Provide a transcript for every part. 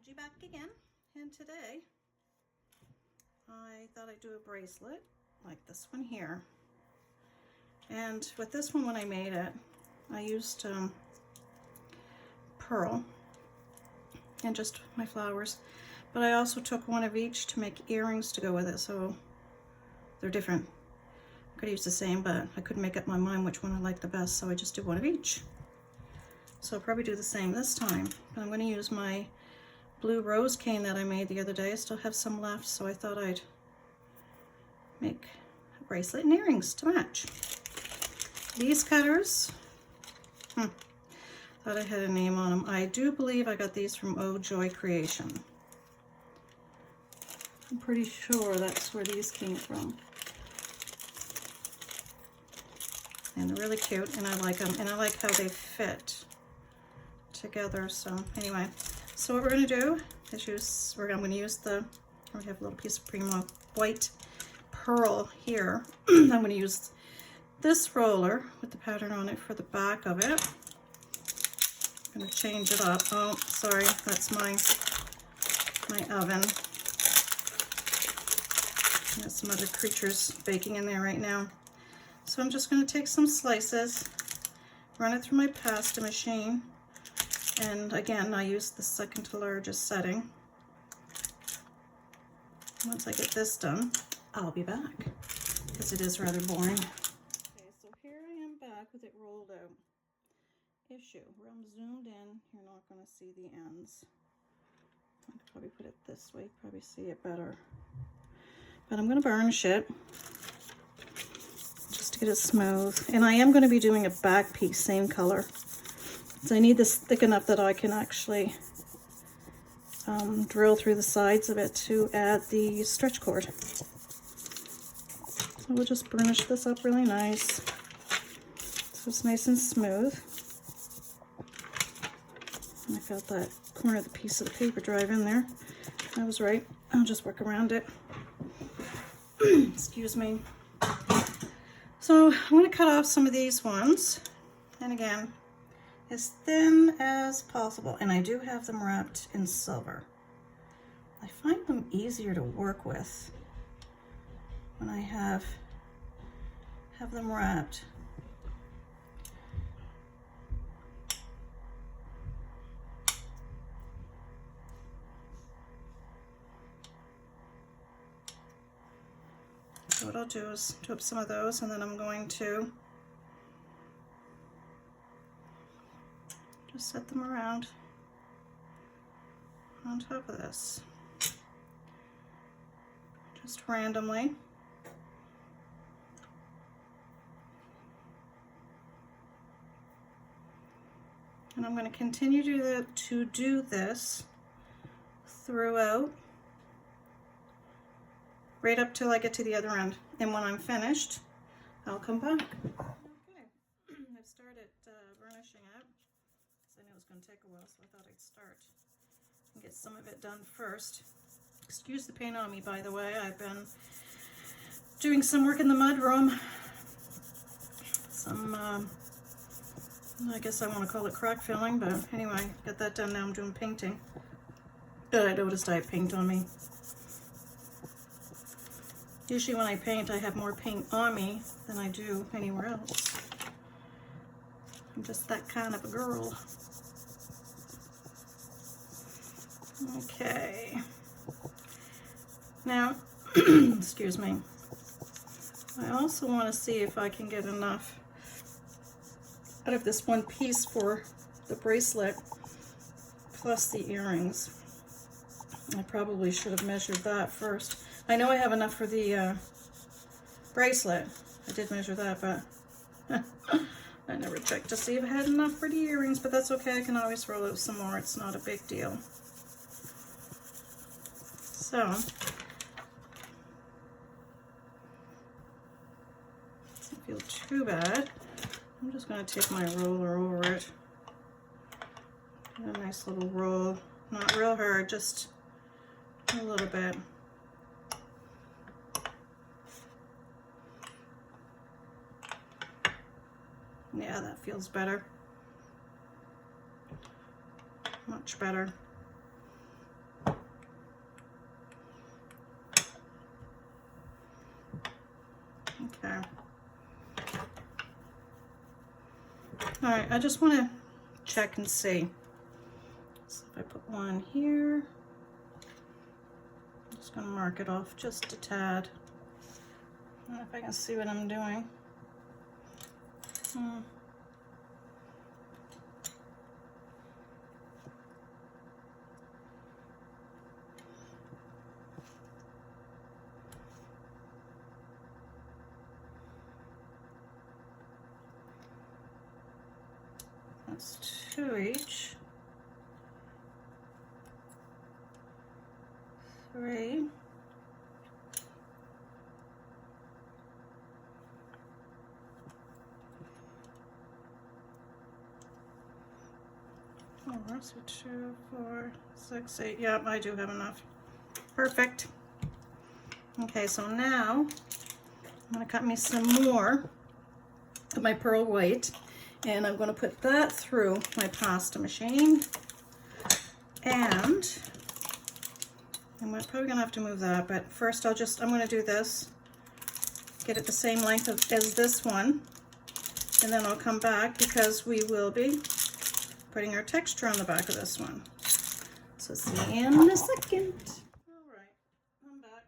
Angie back again, and today I thought I'd do a bracelet like this one here. And with this one, when I made it, I used pearl and just my flowers, but I also took one of each to make earrings to go with it, so they're different. I could use the same, but I couldn't make up my mind which one I liked the best, so I just did one of each. So I'll probably do the same this time, but I'm going to use my blue rose cane that I made the other day. I still have some left, so I thought I'd make a bracelet and earrings to match. These cutters, thought I had a name on them. I do believe I got these from Oh Joy Creation. I'm pretty sure that's where these came from. And they're really cute, and I like them, and I like how they fit together. So anyway, so what we're going to do is I'm going to use I have a little piece of Prima white pearl here. I'm going to use this roller with the pattern on it for the back of it. I'm going to change it up. Oh, sorry, that's my oven. There's some other creatures baking in there right now. So I'm just going to take some slices, run it through my pasta machine, and again I use the second to largest setting. Once I get this done, I'll be back, because it is rather boring. Okay, so here I am back with it rolled out. Issue, where I'm zoomed in, you're not going to see the ends. I could probably put it this way, probably see it better. But I'm going to burnish it just to get it smooth. And I am going to be doing a back piece, same color. So I need this thick enough that I can actually drill through the sides of it to add the stretch cord. So we'll just burnish this up really nice so it's nice and smooth. I felt that corner of the piece of the paper drive in there. I was right. I'll just work around it. Excuse me. So I'm going to cut off some of these ones, and again, as thin as possible. And I do have them wrapped in silver. I find them easier to work with when I have them wrapped. So what I'll do is do up some of those, and then I'm going to just set them around on top of this, just randomly. And I'm going to continue to do this throughout, right up till I get to the other end. And when I'm finished, I'll come back. Okay, I've started burnishing it, because I knew it was going to take a while, so I thought I'd start and get some of it done first. Excuse the paint on me, by the way. I've been doing some work in the mud room. Some, I guess I want to call it crack filling, but anyway, got that done. Now I'm doing painting. But I noticed I have paint on me. Usually when I paint, I have more paint on me than I do anywhere else. I'm just that kind of a girl. Okay. Now, excuse me. I also want to see if I can get enough out of this one piece for the bracelet plus the earrings. I probably should have measured that first. I know I have enough for the bracelet. I did measure that, but I never checked to see if I had enough for the earrings, but that's okay. I can always roll out some more. It's not a big deal. So, doesn't feel too bad. I'm just going to take my roller over it. Get a nice little roll. Not real hard, just a little bit. Yeah, that feels better. Much better. Okay. All right, I just want to check and see. So if I put one here, I'm just going to mark it off just a tad. I don't know if I can see what I'm doing. That's 2 each. 3. So 2, 4, 6, 8. Yep, I do have enough. Perfect. Okay, so now I'm going to cut me some more of my pearl white, and I'm going to put that through my pasta machine. And I'm probably going to have to move that, but first I'm going to do this, get it the same length as this one, and then I'll come back because we will be putting our texture on the back of this one. So see you in a second. All right, I'm back.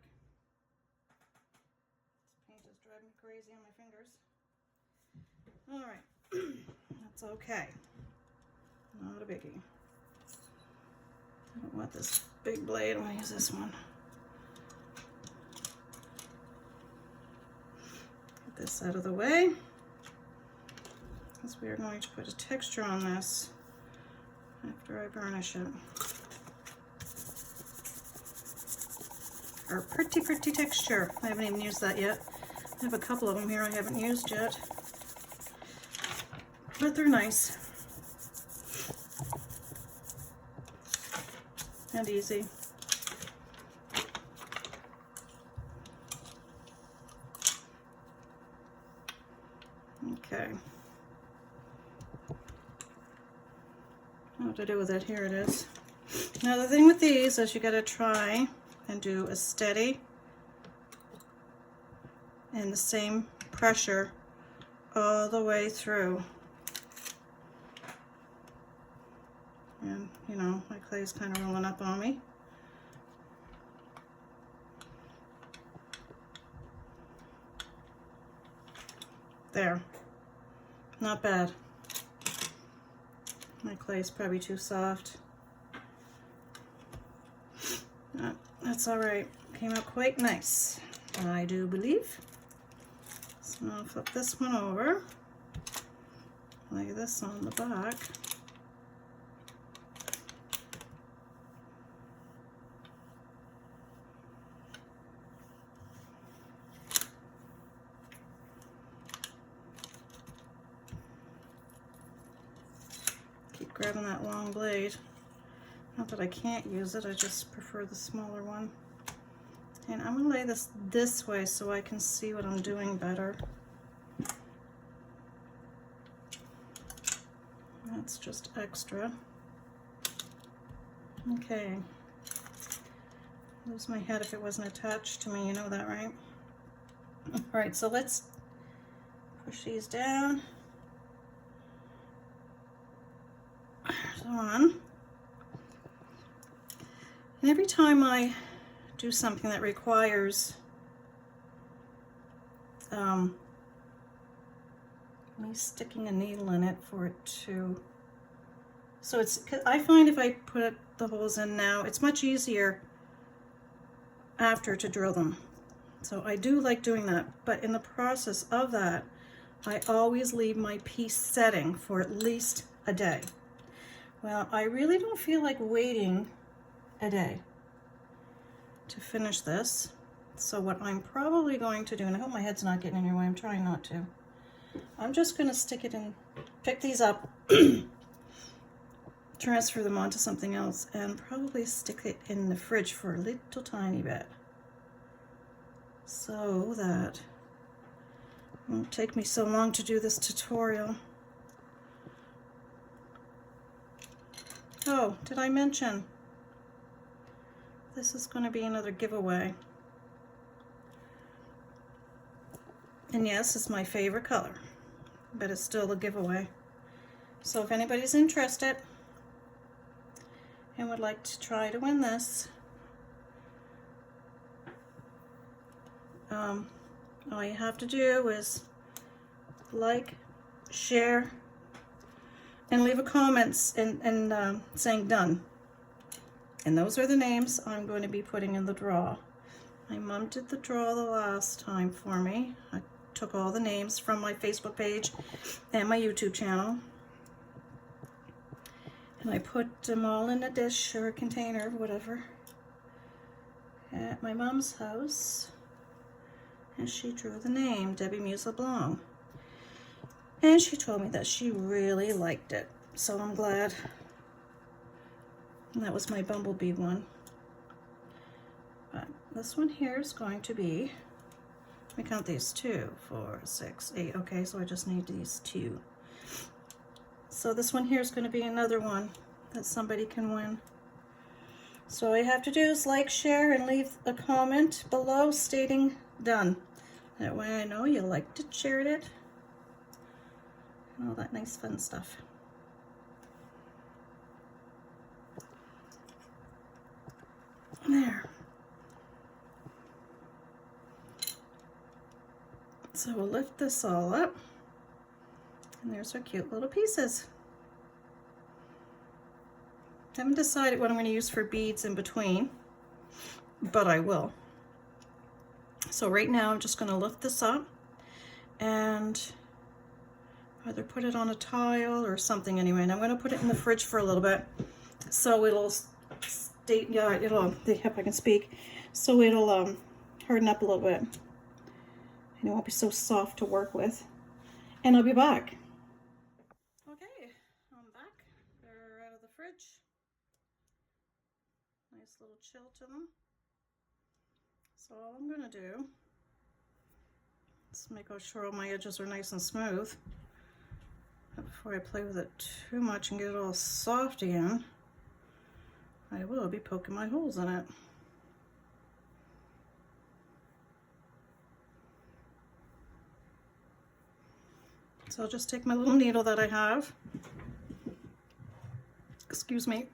This paint is driving me crazy on my fingers. All right, that's okay. Not a biggie. I don't want this big blade, I want to use this one. Get this out of the way, because we are going to put a texture on this after I burnish it. Our pretty texture. I haven't even used that yet. I have a couple of them here I haven't used yet, but they're nice and easy. Okay. What to do with it? Here it is. Now the thing with these is you got to try and do a steady and the same pressure all the way through. And you know, my clay's kind of rolling up on me. There. Not bad. My clay's probably too soft. That's all right. Came out quite nice, I do believe. So now I'll flip this one over. Lay this on the back. Keep grabbing that long blade. Not that I can't use it, I just prefer the smaller one. And I'm going to lay this way so I can see what I'm doing better. That's just extra. Okay. Lose my head if it wasn't attached to me, you know that, right? Alright, so let's push these down. On. And every time I do something that requires me sticking a needle in it for it to, so it's, I find if I put the holes in now, it's much easier after to drill them. So I do like doing that, but in the process of that, I always leave my piece setting for at least a day. Well, I really don't feel like waiting a day to finish this. So what I'm probably going to do, and I hope my head's not getting in your way, I'm trying not to. I'm just going to stick it in, pick these up, transfer them onto something else, and probably stick it in the fridge for a little tiny bit. So that it won't take me so long to do this tutorial. Oh, did I mention? This is going to be another giveaway. And yes, it's my favorite color, but it's still a giveaway. So if anybody's interested and would like to try to win this, all you have to do is like, share, and leave a comment and saying done. And those are the names I'm going to be putting in the draw. My mom did the draw the last time for me. I took all the names from my Facebook page and my YouTube channel, and I put them all in a dish or a container, whatever, at my mom's house. And she drew the name, Debbie Muse LeBlanc. And she told me that she really liked it. So I'm glad. And that was my bumblebee one. But this one here is going to be, let me count these, 2, 4, 6, 8. Okay, so I just need these 2. So this one here is going to be another one that somebody can win. So all you have to do is like, share, and leave a comment below stating done. That way I know you liked it, shared it, and all that nice fun stuff. There. So we'll lift this all up, and there's our cute little pieces. I haven't decided what I'm going to use for beads in between, but I will. So right now I'm just going to lift this up and either put it on a tile or something anyway. And I'm going to put it in the fridge for a little bit so it'll stay, yeah, it'll, if I can speak, so it'll harden up a little bit and it won't be so soft to work with. And I'll be back. Okay, I'm back. They're out of the fridge. Nice little chill to them. So all I'm going to do is make sure all my edges are nice and smooth before I play with it too much and get it all soft again. I will be poking my holes in it. So I'll just take my little needle that I have, excuse me,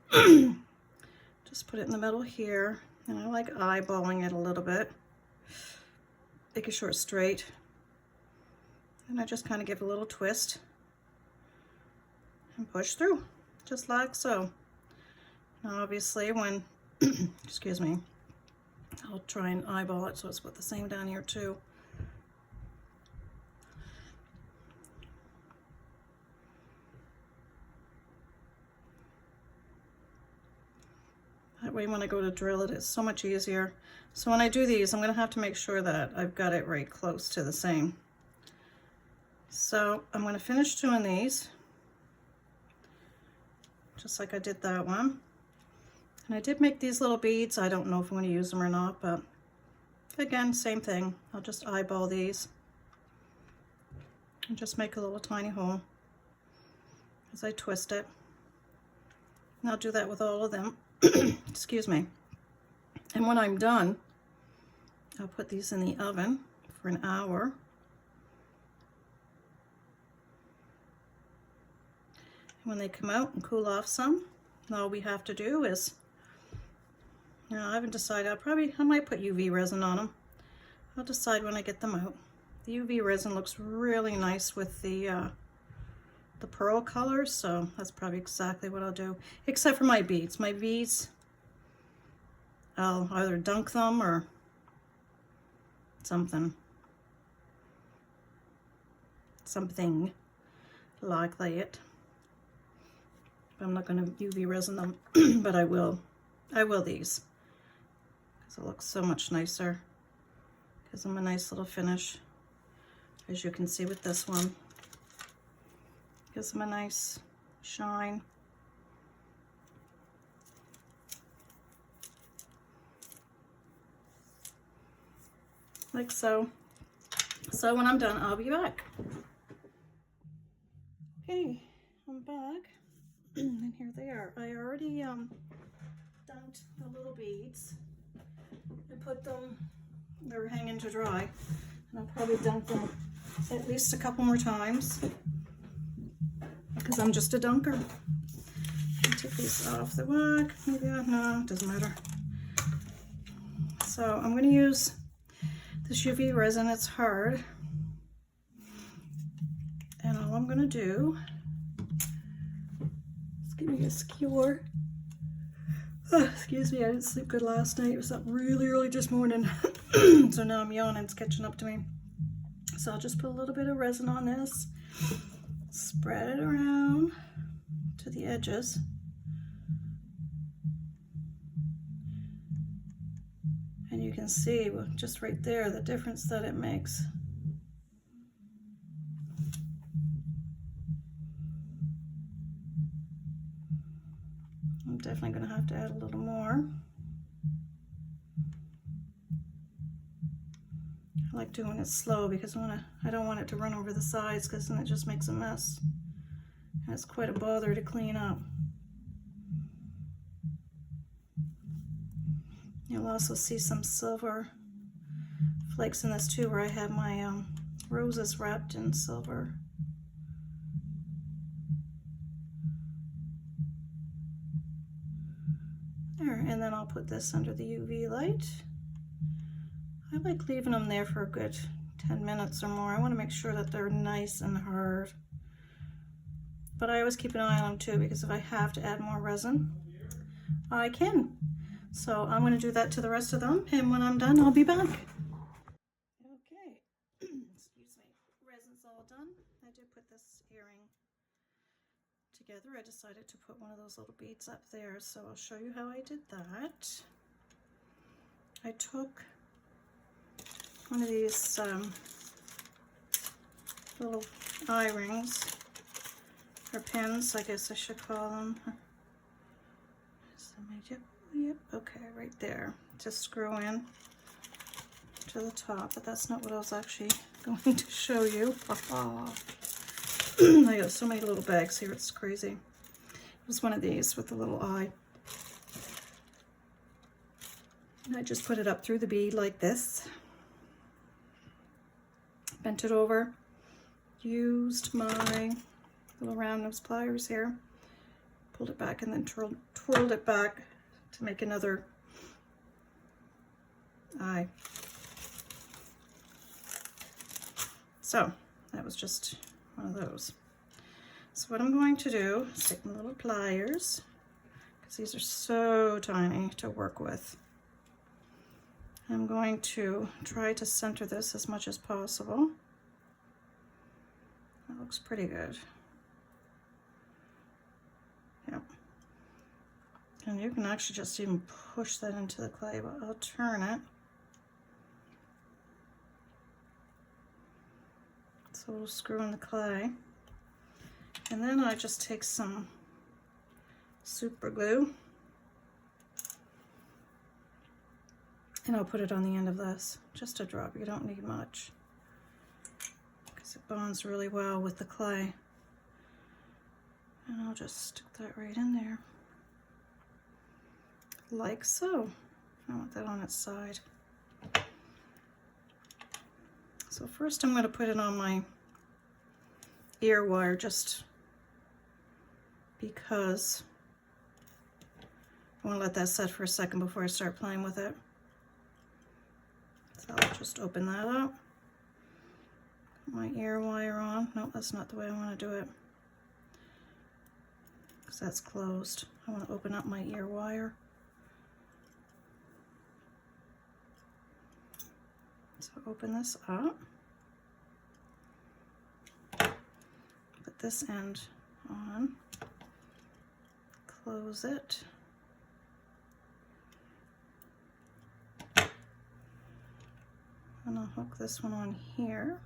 just put it in the middle here. And I like eyeballing it a little bit, making sure it's straight. And I just kind of give it a little twist and push through, just like so. Now obviously when, excuse me, I'll try and eyeball it so it's put the same down here too. That way when I go to drill it, it's so much easier. So when I do these, I'm going to have to make sure that I've got it right close to the same. So I'm going to finish doing these, just like I did that one. And I did make these little beads. I don't know if I'm going to use them or not, but again, same thing. I'll just eyeball these and just make a little tiny hole as I twist it. And I'll do that with all of them. Excuse me. And when I'm done, I'll put these in the oven for an hour. And when they come out and cool off some, all we have to do is, you know, I haven't decided, I might put UV resin on them. I'll decide when I get them out. The UV resin looks really nice with the pearl color, so that's probably exactly what I'll do. Except for my beads. My beads, I'll either dunk them or something like that. But I'm not going to UV resin them, but I will these, because it looks so much nicer. Gives them a nice little finish, as you can see with this one. Gives them a nice shine. Like so. So when I'm done, I'll be back. Okay, I'm back. And here they are. I already dunked the little beads and put them, they were hanging to dry. And I'll probably dunk them at least a couple more times because I'm just a dunker. Take these off the whack. Maybe no, it doesn't matter. So I'm going to use this UV resin. It's hard. And all I'm going to do is give me a skewer. Oh, excuse me, I didn't sleep good last night. It was up really early this morning. So now I'm yawning. It's catching up to me. So I'll just put a little bit of resin on this. Spread it around to the edges. And you can see just right there the difference that it makes. I'm definitely going to have to add a little more. I like doing it slow because I don't want it to run over the sides because then it just makes a mess. And it's quite a bother to clean up. You'll also see some silver flakes in this too, where I have my roses wrapped in silver. There, and then I'll put this under the UV light. I like leaving them there for a good 10 minutes or more. I want to make sure that they're nice and hard. But I always keep an eye on them too, because if I have to add more resin, I can. So I'm going to do that to the rest of them, and when I'm done, I'll be back. Okay, excuse me, resin's all done. I did put this earring together. I decided to put one of those little beads up there, so I'll show you how I did that. I took one of these little eye rings, or pins, I guess I should call them. Yep, okay, right there. Just screw in to the top, but that's not what I was actually going to show you. I got so many little bags here, it's crazy. It was one of these with the little eye. And I just put it up through the bead like this. Bent it over. Used my little round nose pliers here. Pulled it back and then twirled it back to make another eye. So that was just one of those. So what I'm going to do is take my little pliers, because these are so tiny to work with. I'm going to try to center this as much as possible. That looks pretty good. Yep. And you can actually just even push that into the clay, but I'll turn it. So we'll screw in the clay. And then I just take some super glue and I'll put it on the end of this. Just a drop, you don't need much, because it bonds really well with the clay. And I'll just stick that right in there. Like so. I want that on its side. So first I'm going to put it on my ear wire, just because I want to let that set for a second before I start playing with it. So I'll just open that up. Put my ear wire on. No, that's not the way I want to do it, because that's closed. I want to open up my ear wire. So open this up, put this end on, close it, and I'll hook this one on here.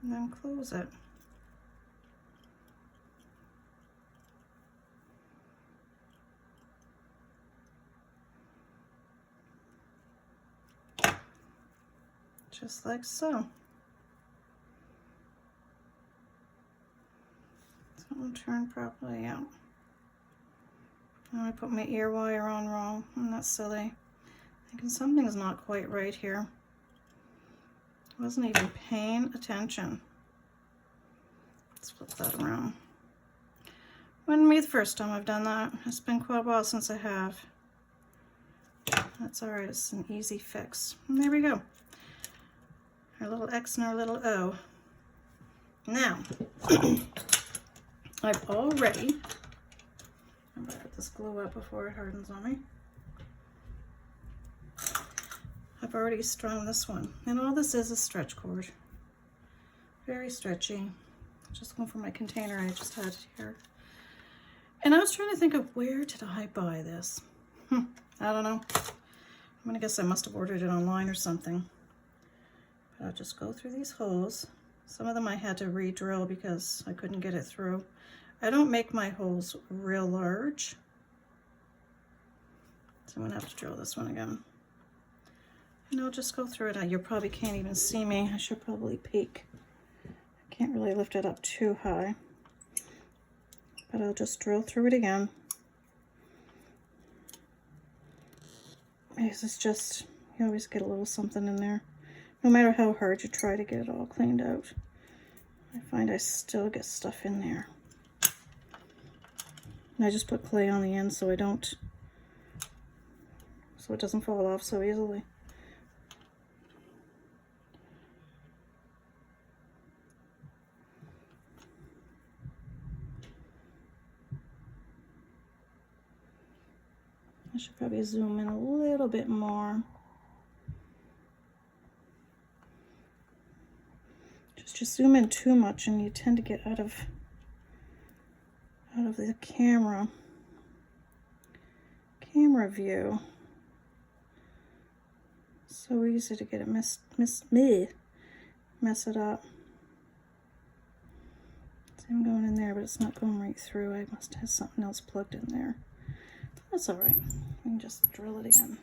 And then close it. Just like so. So it'll turn properly out. Oh, I put my ear wire on wrong. That's silly. Thinking something's not quite right here. Wasn't even paying attention. Let's flip that around. Wouldn't be the first time I've done that. It's been quite a while since I have. That's alright, it's an easy fix. And there we go. Our little X and our little O. Now, I've already, I'm going to put this glue up before it hardens on me. I've already strung this one. And all this is a stretch cord. Very stretchy. Just going for my container I just had here. And I was trying to think of where did I buy this? I don't know. I'm going to guess I must have ordered it online or something. But I'll just go through these holes. Some of them I had to re-drill because I couldn't get it through. I don't make my holes real large. So I'm going to have to drill this one again. And I'll just go through it. You probably can't even see me. I should probably peek. I can't really lift it up too high. But I'll just drill through it again. Because it's just, you always get a little something in there. No matter how hard you try to get it all cleaned out. I find I still get stuff in there. And I just put clay on the end so it doesn't fall off so easily. I should probably zoom in a little bit more. Just zoom in too much and you tend to get out of the camera view. So easy to get it mess it up. See, I'm going in there, but it's not going right through. I must have something else plugged in there. That's all right. We can just drill it again.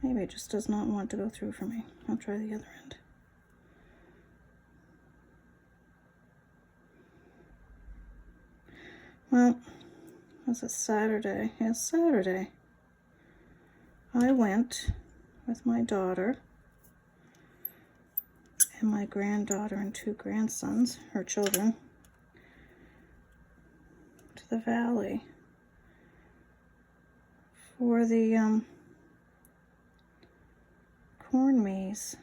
Maybe it just does not want to go through for me. I'll try the other end. Well, was it Saturday? Yes, Saturday. I went with my daughter and my granddaughter and 2 grandsons, her children, to the valley for the corn maze.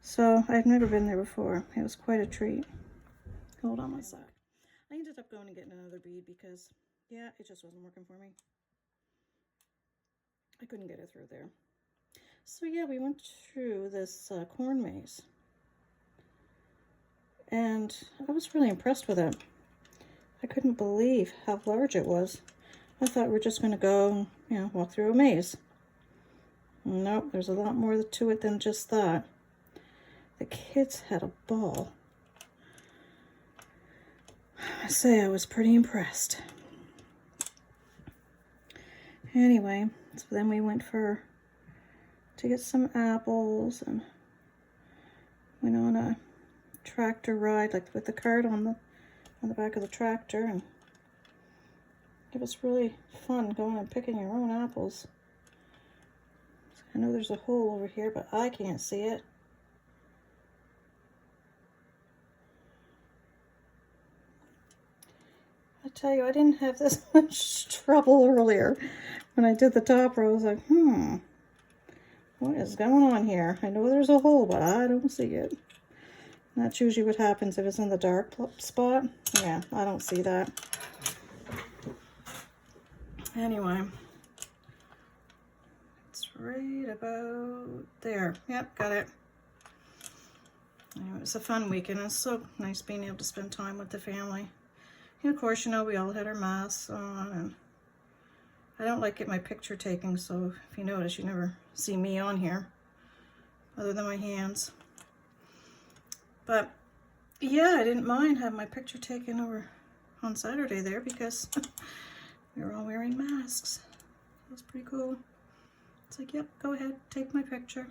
So I've never been there before. It was quite a treat. Hold on one sec. I ended up going and getting another bead because, yeah, it just wasn't working for me. I couldn't get it through there. So yeah, we went through this corn maze. And I was really impressed with it. I couldn't believe how large it was. I thought we were just going to go, you know, walk through a maze. Nope, there's a lot more to it than just that. The kids had a ball. I say I was pretty impressed. Anyway, so then we went to get some apples and went on a tractor ride, like with the cart on the back of the tractor, and it was really fun going and picking your own apples. I know there's a hole over here, but I can't see it. I tell you, I didn't have this much trouble earlier. When I did the top row, I was like, what is going on here? I know there's a hole, but I don't see it. And that's usually what happens if it's in the dark spot. Yeah, I don't see that. Anyway. Right about there. Yep, got it. Anyway, it was a fun weekend. It's so nice being able to spend time with the family. And of course, you know, we all had our masks on, and I don't like get my picture taken, so if you notice, you never see me on here other than my hands. But yeah, I didn't mind having my picture taken over on Saturday there because we were all wearing masks. That's pretty cool. It's like, yep, go ahead, take my picture.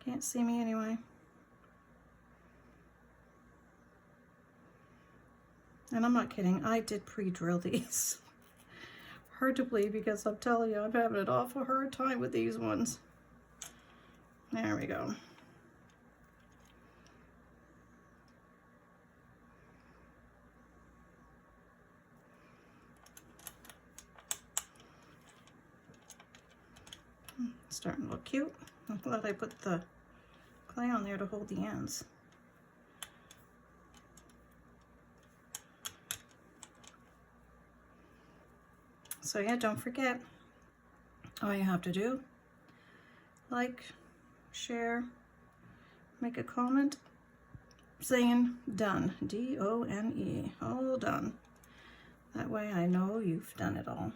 Can't see me anyway. And I'm not kidding, I did pre-drill these. Hard to believe because I'm telling you, I'm having an awful hard time with these ones. There we go. It's starting to look cute. I'm glad I put the clay on there to hold the ends. So yeah, don't forget, all you have to do, like, share, make a comment saying done, D-O-N-E, all done. That way I know you've done it all.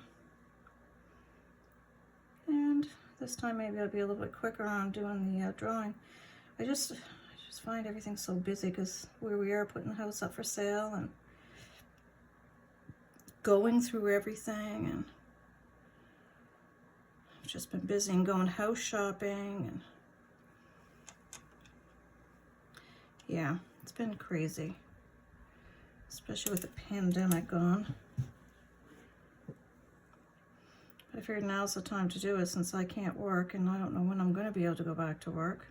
And this time maybe I'll be a little bit quicker on doing the drawing. I just find everything so busy because where we are putting the house up for sale and going through everything, and I've just been busy and going house shopping, and yeah, it's been crazy, especially with the pandemic on. But I figured now's the time to do it since I can't work and I don't know when I'm going to be able to go back to work.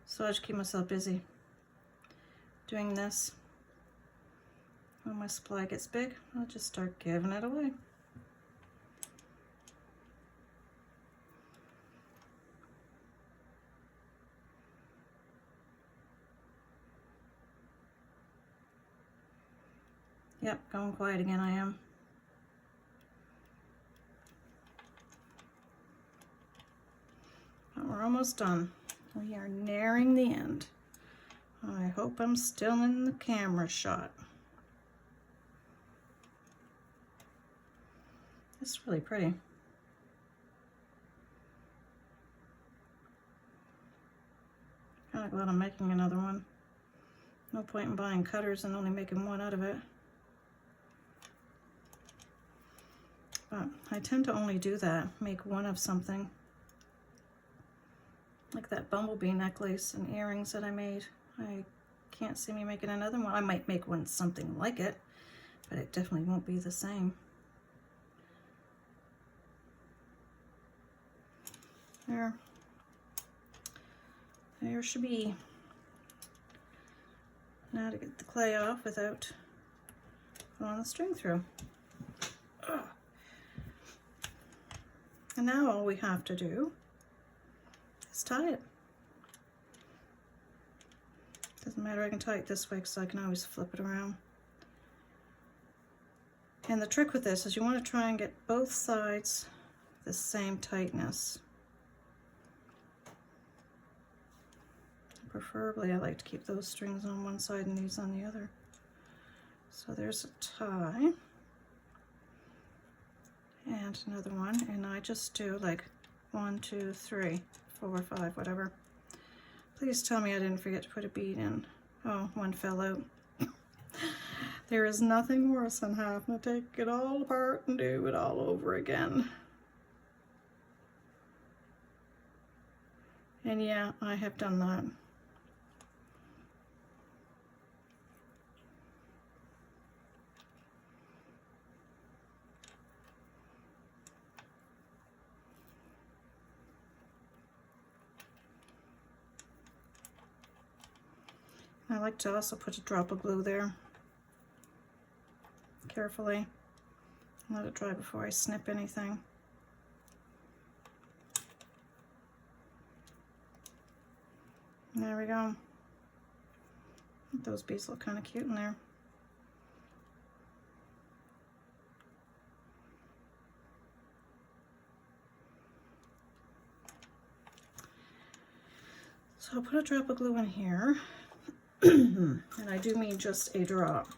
So I just keep myself busy doing this. When my supply gets big, I'll just start giving it away. Yep, going quiet again, I am. But we're almost done. We are nearing the end. I hope I'm still in the camera shot. It's really pretty. Kind of glad I'm making another one. No point in buying cutters and only making one out of it. But I tend to only do that, make one of something. Like that bumblebee necklace and earrings that I made. I can't see me making another one. I might make one something like it, but it definitely won't be the same. There should be. Now to get the clay off without pulling the string through. Ugh. And now all we have to do is tie it. Doesn't matter, I can tie it this way because I can always flip it around. And the trick with this is you want to try and get both sides the same tightness. Preferably, I like to keep those strings on one side and these on the other. So there's a tie. And another one, and I just do like 1, 2, 3, 4, 5, whatever. Please tell me I didn't forget to put a bead in. Oh, one fell out. There is nothing worse than having to take it all apart and do it all over again. And yeah, I have done that. I like to also put a drop of glue there, carefully, let it dry before I snip anything. And there we go. Those beads look kind of cute in there. So I'll put a drop of glue in here. And I do mean just a drop.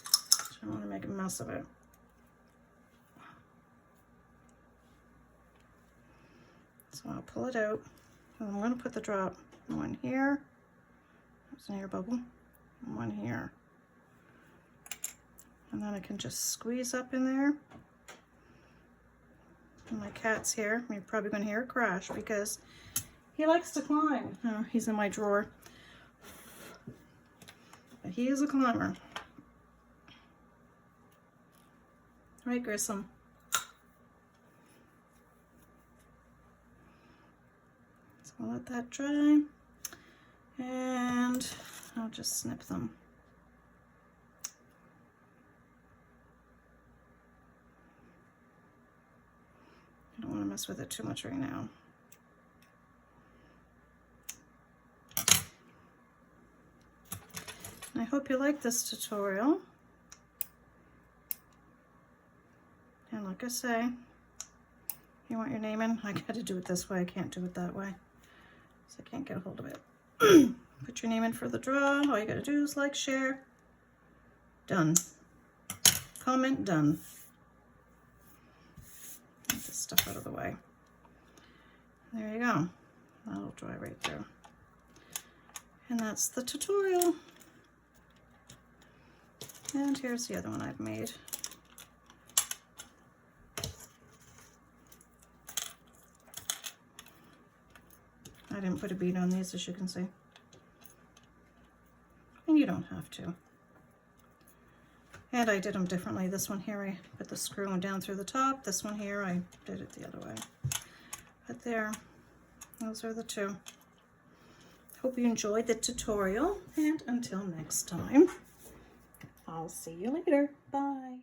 I don't want to make a mess of it. So I'll pull it out. And I'm going to put the drop, one here. There's an air bubble. And one here. And then I can just squeeze up in there. And my cat's here. You're probably going to hear a crash because he likes to climb. Oh, he's in my drawer. But he is a climber. Right, Grissom? So I'll let that dry. And I'll just snip them. I don't want to mess with it too much right now. And I hope you like this tutorial. And like I say, you want your name in? I got to do it this way. I can't do it that way. So I can't get a hold of it. Put your name in for the draw. All you got to do is like, share. Done. Comment, done. Get this stuff out of the way. There you go. That'll dry right there. And that's the tutorial. And here's the other one I've made. I didn't put a bead on these, as you can see. And you don't have to. And I did them differently. This one here, I put the screw down through the top. This one here, I did it the other way. But there, those are the two. Hope you enjoyed the tutorial. And until next time, I'll see you later. Bye.